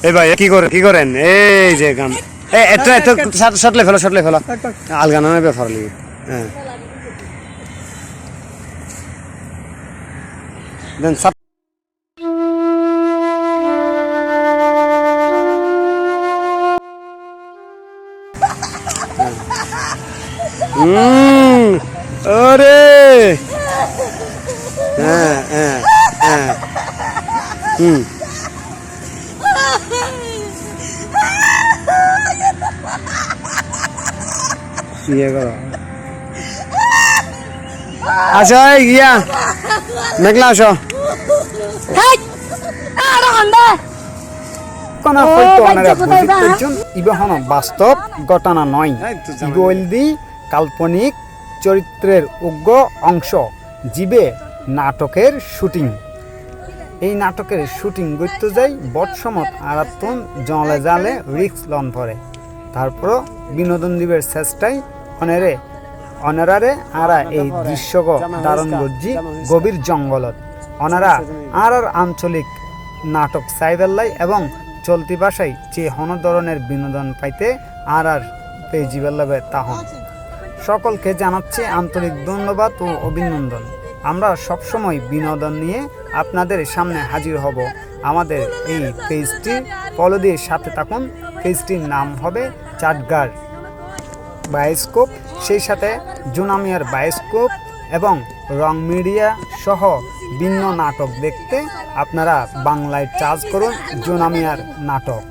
এই ভাই কি করেন এই যে গান একটু শটলে ফেলো আলগানা ব্যাপার লিগে হ্যাঁ দেন আরে হ্যাঁ হ্যাঁ হ্যাঁ আসো গিয়া মেঘলা আসো বাস্তব ঘটনা নয় ইগোলদি কাল্পনিক চরিত্রের উগ্র অংশ জীবে নাটকের শুটিং এই নাটকের শুটিং করতে যাই বটসমত আরাতন জলে জালে রিক্স লন পরে তারপর বিনোদন দিবের চেষ্টায় অনারারে আরা এই দৃশ্য ধারণ করছি গভীর জঙ্গলত অনারা আর আঞ্চলিক নাটক সাইবেল্লাই এবং চলতি ভাষায় যে হন ধরনের বিনোদন পাইতে আর পেজিবেল্লাবে তাহন সকলকে জানাচ্ছি আন্তরিক ধন্যবাদ ও অভিনন্দন। আমরা সবসময় বিনোদন নিয়ে আপনাদের সামনে হাজির হব। আমাদের এই পেজটি ফলো দিয়ে সাথে থাকুন। পেজটির নাম হবে চাটগার বায়োস্কোপ, সেই সাথে জুনামিয়ার বায়োস্কোপ এবং রং মিডিয়া সহ ভিন্ন নাটক দেখতে আপনারা বাংলায় চার্জ করুন জুনামিয়ার নাটক।